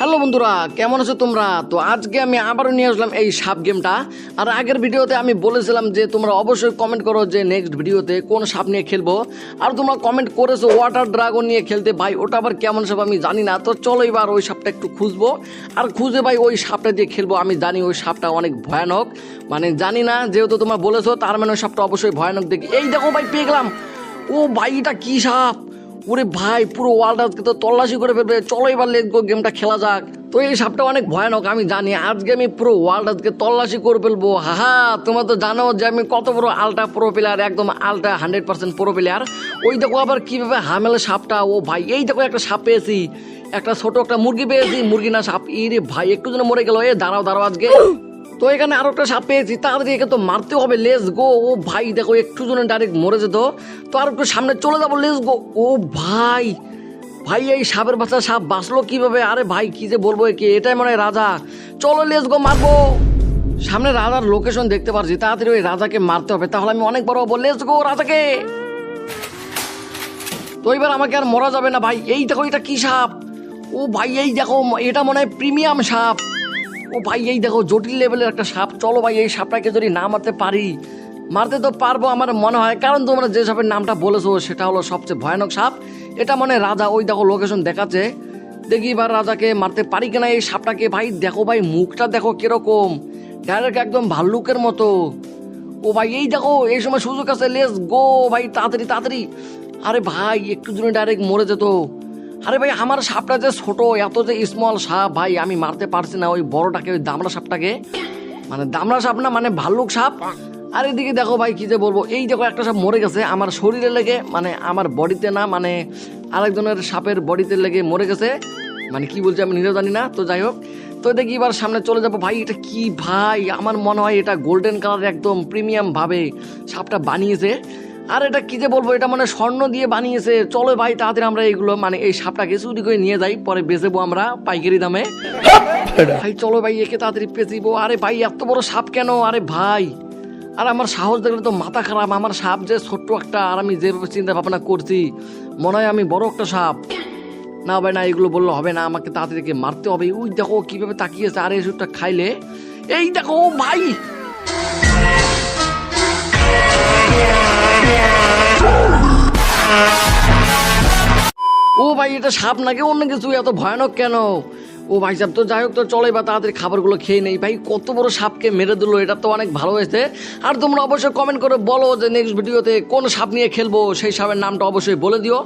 Hello বন্ধুরা, কেমন আছো তোমরা? তো আজকে আমি আবারও নিয়ে আসলাম এই সাপ গেমটা। আর আগের ভিডিওতে আমি বলেছিলাম যে তোমরা অবশ্যই কমেন্ট করো যে নেক্সট ভিডিওতে কোন সাপ নিয়ে খেলবো। আর তোমরা কমেন্ট করেছো ওয়াটার ড্রাগন নিয়ে খেলতে। ভাই ওটা আবার কেমন সাপ আমি জানি না, তো চলো এবার ওই সাপটা একটু খুঁজবো। আর খুঁজে ভাই ওই সাপটা দিয়ে খেলবো। আমি জানি ওই সাপটা অনেক ভয়ানক, মানে জানি না, যেহেতু তোমরা বলেছো তার মানে ওই সাপটা অবশ্যই ভয়ানক দেখি। এই দেখো ভাই, পেয়ে গেলাম। ও ভাই, এটা কি সাপ? ওরে ভাই, পুরো ওয়ার্ল্ডকে তো তল্লাশি করে ফেলবে। চলো এবার লেটস গো, গেমটা খেলা যাক। তো এই সাপটা অনেক ভয়ানক আমি জানি। আজকে আমি পুরো ওয়ার্ল্ডকে তল্লাশি করে ফেলবো। হাহা, তোমরা তো জানো যে আমি কত বড় আলট্রা প্রো প্লেয়ার, একদম আলট্রা 100% প্রো প্লেয়ার। ওই দেখো আবার কিভাবে হামেলে সাপটা। ও ভাই, এই দেখো একটা সাপ পেয়েছি, একটা ছোট একটা মুরগি পেয়েছি। মুরগি না সাপ, ইরে ভাই একটু যেন মরে গেল। দাঁড়াও দাঁড়াও, আজকে তো এখানে আরো একটা সাপ পেয়েছি, তাড়াতাড়ি একে তো মারতে হবে। Let's go. ও ভাই দেখো, একটু জন্য ডাইরেক্ট মরে যেত। তো আর একটু সামনে চলে যাবো। Let's go. ও ভাই, ভাই এই সাপের বাচ্চা সাপ বাঁচলো কিভাবে? আরে ভাই কি যে বলবো, একে এটাই মনে হয় রাজা। চলো লেটস গো, মারবো। সামনে রাজার লোকেশন দেখতে পাচ্ছি, তাড়াতাড়ি ওই রাজাকে মারতে হবে, তাহলে আমি অনেক বড় হবো। লেটস গো, রাজাকে। তো এবার আমাকে আর মরা যাবে না ভাই। এই দেখো, এটা কি সাপ? ও ভাই এই দেখো, এটা মনে হয় প্রিমিয়াম সাপ। ও ভাই এই দেখো, জটিল লেভেলের একটা সাপ। চলো ভাই, এই সাপটাকে যদি না মারতে পারি, মারতে তো পারবো আমার মনে হয়, কারণ তোমরা যে সাপের নামটা বলেছো সেটা হলো সবচেয়ে ভয়ানক সাপ। এটা মনে হয় রাজা। ওই দেখো লোকেশন দেখাচ্ছে, দেখি এবার রাজাকে মারতে পারি কিনা এই সাপটাকে। ভাই দেখো ভাই, মুখটা দেখো কিরকম, ডাইরেক্ট একদম ভাল্লুকের মতো। ও ভাই এই দেখো, এই সময় সুযোগ আছে। লেটস গো ভাই, তাড়াতাড়ি তাড়াতাড়ি। আরে ভাই একটু জন্য ডাইরেক্ট মরে যেত। আরে ভাই, আমার সাপটা যে ছোট, এত যে স্মল সাপ, ভাই আমি মারতে পারছি না ওই বড়টাকে, ওই দামড়া সাপটাকে। মানে দামড়া সাপ না, মানে ভাল্লুক সাপ। আর এদিকে দেখো ভাই, কি যে বলবো, এই দেখো একটা সাপ মরে গেছে আমার শরীরে লেগে, মানে আমার বডিতে না, মানে আরেকজনের সাপের বডিতে লেগে মরে গেছে। মানে কি বলছে আমি নিজেও জানি না। তো যাই হোক, তো দেখি এবার সামনে চলে যাবো। ভাই এটা কি ভাই? আমার মনে হয় এটা গোল্ডেন কালার, একদম প্রিমিয়াম ভাবে সাপটা বানিয়েছে। আর এটা কি যে বলবো, এটা মানে স্বর্ণ দিয়ে বানিয়েছে। চলো ভাই তাড়াতাড়ি আমরা এইগুলো, মানে এই সাপটাকে চুরি করে নিয়ে যাই, পরে বেচবো আমরা পাইকারি দামে। ভাই চলো ভাই, একে তাড়াতাড়ি পেঁচিবো। আরে ভাই এত বড় সাপ কেন? আরে ভাই, আর আমার সাহস দেখলে তো মাথা খারাপ। আমার সাপ যে ছোট্ট একটা, আর আমি যেভাবে চিন্তা ভাবনা করছি মনে হয় আমি বড় একটা সাপ। না ভাই না, এগুলো বললে হবে না, আমাকে তাড়াতাড়ি মারতে হবে। ওই দেখো কিভাবে তাকিয়েছে, আর এই সুটটা খাইলে। এই দেখো ভাই, ও ভাই এটা সাপ নাকি অন্য কিছু? এত ভয়ানক কেন? ও ভাই সাহেব, তো যাই হোক, তো চলে বা তাড়াতাড়ি খাবারগুলো খেয়ে নেই। ভাই কত বড় সাপকে মেরে দিল, এটা তো অনেক ভালো হয়েছে। আর তোমরা অবশ্যই কমেন্ট করে বলো যে নেক্সট ভিডিওতে কোন সাপ নিয়ে খেলবো, সেই সাপের নামটা অবশ্যই বলে দিও।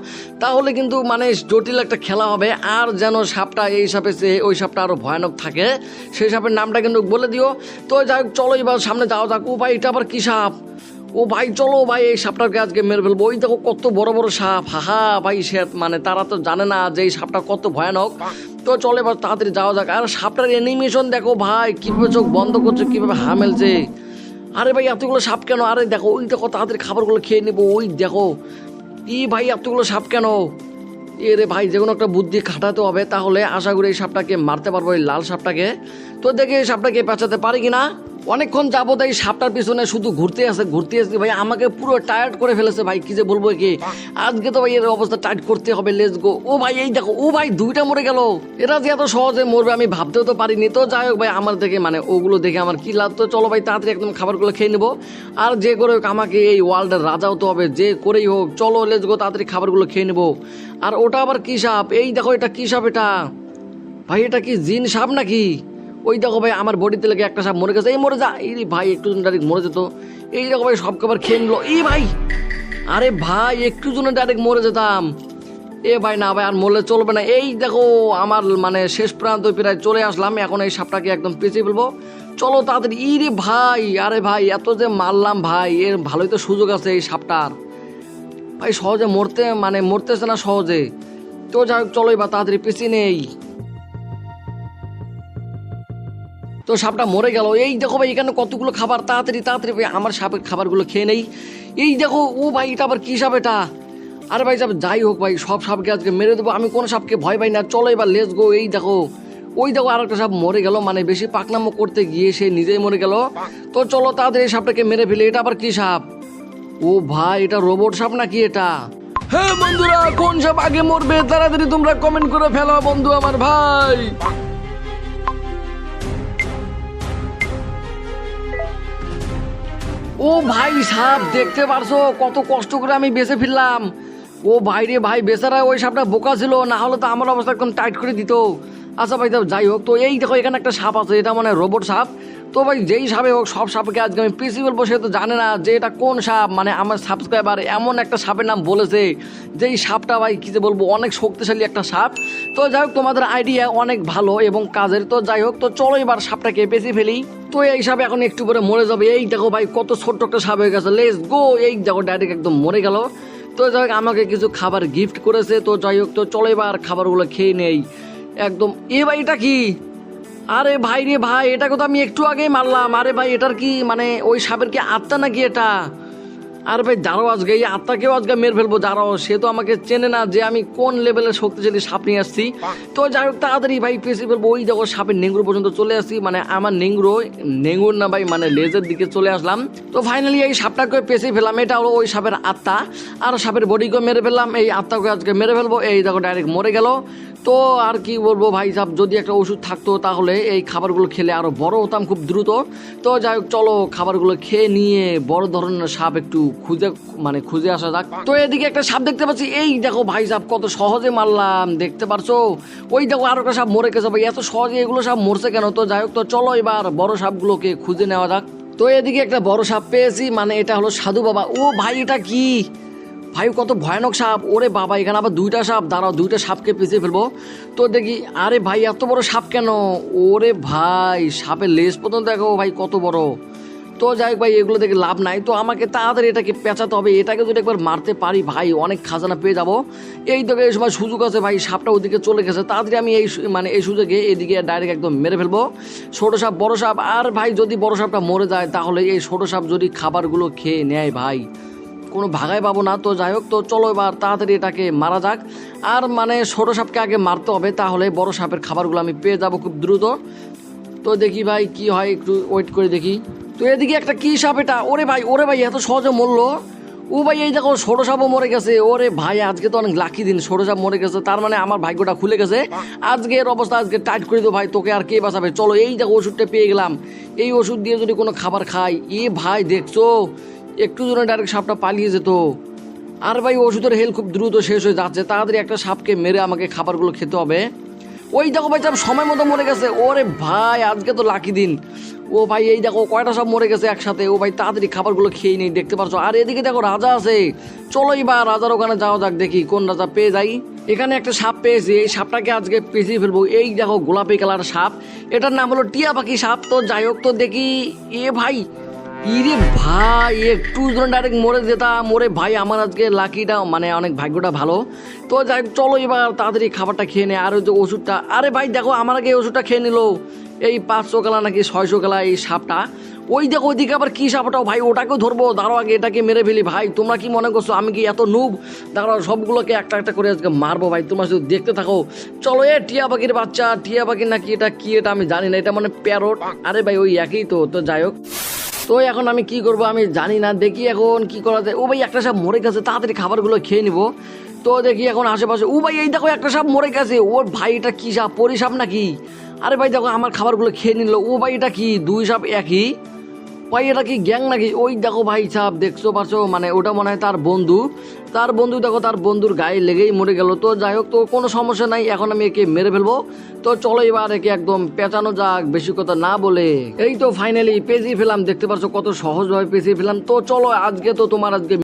তাহলে কিন্তু মানে জটিল একটা খেলা হবে। আর যেন সাপটা এই সাপে ওই সাপটা আরো ভয়ানক থাকে, সেই সাপের নামটা কিন্তু বলে দিও। তো যাই হোক, চলো এবার সামনে যাওয়া যাক। ও ভাই এটা আবার কি সাপ? ও ভাই চলো ভাই, এই সাপটাকে আজকে মেরে ফেলবো। ওই দেখো কত বড় বড় সাপ। হাহা ভাই, সে মানে তারা তো জানে না যে এই সাপটা কত ভয়ানক। তো চলে এবার তাড়াতাড়ি যাওয়া যাক। আর সাপটার অ্যানিমেশন দেখো ভাই, কিভাবে চোখ বন্ধ করছে, কিভাবে হামেলছে। আরে ভাই এতগুলো সাপ কেন? আরে দেখো, ওই দেখো তাড়াতাড়ি খাবারগুলো খেয়ে নেবো। ওই দেখো, ই ভাই এতগুলো সাপ কেন? এ রে ভাই, যে কোনো একটা বুদ্ধি খাটাতে হবে, তাহলে আশা করি এই সাপটাকে মারতে পারবো, এই লাল সাপটাকে। তো দেখি এই সাপটাকে পেঁচাতে পারি কিনা। অনেকক্ষণ যাবত এই সাপটার পিছনে শুধু ঘুরতে আসে ভাই, আমাকে পুরো টায়ার্ড করে ফেলেছে ভাই। কি যে বলবো, কি আজকে তো ভাই এর অবস্থা টাইট করতে হবে। Let's go. ও ভাই এই দেখো, ও ভাই দুইটা মরে গেল। এরা যে এত সহজে মরবে আমি ভাবতেও তো পারিনি। তো যাই হোক ভাই, আমার দেখে মানে ওগুলো দেখে আমার কি লাভ। তো চলো ভাই তাড়াতাড়ি একদম খাবারগুলো খেয়ে নেবো। আর যে করে হোক আমাকে এই ওয়ার্ল্ডের রাজা হতে হবে, যে করেই হোক। চলো লেটস গো, তাড়াতাড়ি খাবারগুলো খেয়ে নেবো। আর ওটা আবার কি সাপ? এই দেখো, এটা কি সাপ এটা? ভাই এটা কি জিন সাপ নাকি? ওই দেখো ভাই, আমার বডিতে লেগে একটা সাপ মরে গেছে। এই মরে যা। এই ভাই একটু ডাইরেক্ট মরে যেত। এই দেখো ভাই, সব খাবার খেয়ে নিল। এই ভাই, আরে ভাই একটু জন্য ডাইরেক্ট মরে যেতাম। এ ভাই না ভাই, আর মরলে চলবে না। এই দেখো আমার মানে শেষ প্রান্ত প্রায় চলে আসলাম। এখন এই সাপটাকে একদম পেঁচিয়ে ফেলবো। চলো তাড়াতাড়ি। ইরে ভাই, আরে ভাই এত যে মারলাম ভাই, এর ভালোই তো সুযোগ আছে এই সাপটার। ভাই সহজে মরতেছে না সহজে। তো যাই হোক, চলো এবার তাড়াতাড়ি পেঁচিয়ে নেই। তো সাপটা মরে গেল। এই দেখো ভাই, এখানে কতগুলো খাবার। তাড়াতাড়ি তাড়াতাড়ি ভাই আমার সাপের খাবারগুলো খেয়ে নেই। এই দেখো, ও ভাই এটা আবার কি সাপ এটা? আরে ভাই সাপ, যাই হোক ভাই, সব সাপকে আজকে মেরে দেবো। আমি কোনো সাপকে ভয় পাই না। চলো এবার লেটস গো। এই দেখো, ওই দেখো আর একটা সাপ মরে গেল, মানে বেশি পাকনামো করতে গিয়ে সে নিজেই মরে গেল। তো চলো তাড়াতাড়ি এই সাপটাকে মেরে ফেলে। এটা আবার কি সাপ? ও ভাই, এটা রোবট সাপ নাকি এটা? হ্যাঁ বন্ধুরা, কোন সাপ আগে মরবে তাড়াতাড়ি তোমরা কমেন্ট করে ফেলো বন্ধু আমার ভাই। ও ভাই সাপ দেখতে পারছো কত কষ্ট করে আমি বেঁচে ফিরলাম। ও ভাই রে ভাই, বেচারা ওই সাপটা বোকা ছিল, না হলে তো আমার অবস্থা একদম টাইট করে দিত। আচ্ছা ভাই, তো যাই হোক, তো এই দেখো এখানে একটা সাপ আছে, এটা মানে রোবট সাপ। তো ভাই যেই সাপে হোক, সব সাপকে আজকে আমি পিসি বলবো, সে তো জানে না যে এটা কোন সাপ। মানে আমার সাবস্ক্রাইবার এমন একটা সাপের নাম বলেছে, যেই সাপটা ভাই কি যে বলবো, অনেক শক্তিশালী একটা সাপ। তো যাই হোক, তোমাদের আইডিয়া অনেক ভালো এবং কাজের। তো যাই হোক, তো চলো এবার সাপটাকে পেঁচে ফেলি। তো এই সাপ এখন একটু পরে মরে যাবে। এই দেখো ভাই কত ছোট্ট একটা সাপ হয়ে গেছে, লেটস গো। এই দেখো ডাইরেক্ট একদম মরে গেল। তো যাই হোক, আমাকে কিছু খাবার গিফট করেছে। তো যাই হোক, তো চলো এবার খাবারগুলো খেয়ে নেই একদম। এ ভাই এটা কি? আরে ভাই রে ভাই, এটাকে তো আমি একটু আগেই মারলাম। আরে ভাই এটার কি মানে ওই সাপের কি আত্মা নাকি এটা? আর ভাই দাঁড়াও, আজকে এই আত্মাকেও আজকে মেরে ফেলবো। দাঁড়াও, সে তো আমাকে চেনে না যে আমি কোন লেভেলের শক্তিশালী সাপ নিয়ে আসছি। তো যাই হোক, তাড়াতাড়ি ভাই পেঁচে ফেলবো। ওই দেখো সাপের নেংরু পর্যন্ত চলে আসছি, মানে আমার নেঙ্গুর না ভাই, মানে লেজের দিকে চলে আসলাম। তো ফাইনালি এই সাপটাকে পেঁচে ফেললাম। এটা হলো ওই সাপের আত্মা, আর সাপের বডিকে মেরে ফেললাম। এই আত্মাকে আজকে মেরে ফেলবো। এই দেখো ডাইরেক্ট মরে গেল। তো আর কি বলবো ভাই সাহেব, যদি একটা ওষুধ থাকতো তাহলে এই খাবারগুলো খেলে আরো বড় হতাম খুব দ্রুত। তো যাই হোক, চলো খাবারগুলো খেয়ে নিয়ে বড় ধরনের সাপ একটু খুঁজে আসা যাক। তো এদিকে একটা সাপ দেখতে পাচ্ছি। এই দেখো ভাই সাহেব, কত সহজে মারলাম, দেখতে পারছো? ওই দেখো আরো একটা সাপ মরে গেছে ভাই, এত সহজে এগুলো সাপ মরছে কেন? তো যাই হোক, তো চলো এবার বড় সাপগুলোকে খুঁজে নেওয়া যাক। তো এদিকে একটা বড় সাপ পেয়েছি, মানে এটা হলো সাধু বাবা। ও ভাই এটা কি ভাই, কত ভয়ানক সাপ! ওরে বাবা, এখানে আবার দুইটা সাপ। দাঁড়াও, দুইটা সাপকে পেঁচিয়ে ফেলবো। তো দেখি, আরে ভাই এত বড় সাপ কেন? ওরে ভাই, সাপের লেজ পর্যন্ত দেখো ভাই কত বড়। তো যাই হোক ভাই, এগুলো দেখে লাভ নাই। তো আমাকে তাড়াতাড়ি এটাকে পেঁচাতে হবে। এটাকে যদি একবার মারতে পারি ভাই, অনেক খাজানা পেয়ে যাবো। এই তো এই সময় সুযোগ আছে ভাই, সাপটা ওদিকে চলে গেছে। তাড়াতাড়ি আমি এই সুযোগে এদিকে ডাইরেক্ট একদম মেরে ফেলবো ছোট সাপ বড় সাপ। আর ভাই যদি বড় সাপটা মরে যায়, তাহলে এই ছোট সাপ যদি খাবারগুলো খেয়ে নেয় ভাই, কোনো ভাগাই পাবো না। তো যাই হোক, তো চলো এবার তাড়াতাড়ি এটাকে মারা যাক। আর মানে ছোট সাপকে আগে মারতে হবে, তাহলে বড় সাপের খাবারগুলো আমি পেয়ে যাবো খুব দ্রুত। তো দেখি ভাই কি হয়, একটু ওয়েট করে দেখি। তো এদিকে একটা কি সাপ এটা? ওরে ভাই এত সহজে মরলো। ও ভাই এই দেখো ছোট সাপও মরে গেছে। ওরে ভাই, আজকে তো অনেক লাকি দিন, ছোট সাপ মরে গেছে, তার মানে আমার ভাগ্যটা খুলে গেছে। আজকের অবস্থা আজকে টাইট করে দো ভাই, তোকে আর কে বাঁচাবে? চলো, এই দেখো ওষুধটা পেয়ে গেলাম। এই ওষুধ দিয়ে যদি কোনো খাবার খাই, এ ভাই দেখছো একটু জন্য ডাইরেক্ট সাপটা পালিয়ে যেত। আর ভাই ওষুধের হেল খুব দ্রুত শেষ হয়ে যাচ্ছে, তাড়াতাড়ি একটা সাপকে মেরে আমাকে খাবারগুলো খেতে হবে। ওই দেখো ভাই সাপ সময় মতো মরে গেছে। ওরে ভাই, আজকে তো লাকি দিন। ও ভাই এই দেখো কয়টা সাপ মরে গেছে একসাথে। ও ভাই তাড়াতাড়ি খাবারগুলো খেয়ে নেই, দেখতে পারছো? আর এদিকে দেখো রাজা আছে। চলো এবার রাজার ওখানে যাওয়া যাক, দেখি কোন রাজা পেয়ে যাই। এখানে একটা সাপ পেয়েছি, এই সাপটাকে আজকে পেঁচিয়ে ফেলবো। এই দেখো গোলাপি কালার সাপ, এটার নাম হলো টিয়া পাখি সাপ। তো যাই হোক, তো দেখি। এ ভাই, ইরে ভাই, একটু ডাইরেক্ট মরে যেতাম। ওরে ভাই, আমার আজকে লাকিটা মানে অনেক ভাগ্যটা ভালো। তো যাই হোক, চলো এবার তাড়াতাড়ি খাবারটা খেয়ে নে। আর ওই যে ওষুধটা, আরে ভাই দেখো আমার আগে এই ওষুধটা খেয়ে নিল। এই 500 কালা নাকি 600 কালা এই সাপটা। ওই দেখো ওইদিকে আবার কি সাপটাও ভাই, ওটাকেও ধরবো। দাঁড়াও আগে এটাকে মেরে ফেলি। ভাই তোমরা কি মনে করছো আমি কি এত নুব? দাঁড়াও, সবগুলোকে একটা একটা করে আজকে মারবো ভাই, তোমরা শুধু দেখতে থাকো। চলো। টিয়া পাখির বাচ্চা, টিয়া পাখি নাকি এটা কি, এটা আমি জানি না, এটা মানে প্যারট। আরে ভাই ওই একই তো। তো যাই হোক, তো এখন আমি কি করব আমি জানি না, দেখি এখন কি করা যায়। ও ভাই একটা সাপ মরে গেছে, তাড়াতাড়ি খাবারগুলো খেয়ে নিব। তো দেখি এখন আশেপাশে। ও ভাই এই দেখো একটা সাপ মরে গেছে। ওর ভাই এটা কি সাপ, পরি সাপ নাকি? আরে ভাই দেখো আমার খাবারগুলো খেয়ে নিল। ও ভাই এটা কি, দুই সাপ একই ভাই, এটা কি গ্যাং নাকি? ওই দেখো ভাই সাপ, দেখছো পারছো, মানে ওটা মনে হয় তার বন্ধু। দেখো তার বন্ধুর গায়ে লেগেই মরে গেল। তো যাই হোক, তো কোনো সমস্যা নাই, এখন আমি একে মেরে ফেলবো। তো চলো এবার একে একদম পেঁচানো যাক, বেশি কথা না বলে। এই তো ফাইনালি পেঁচিয়ে ফেলাম, দেখতে পাচ্ছ কত সহজভাবে পেঁচিয়ে ফেলাম। তো চলো আজকে তো তোমার আজকে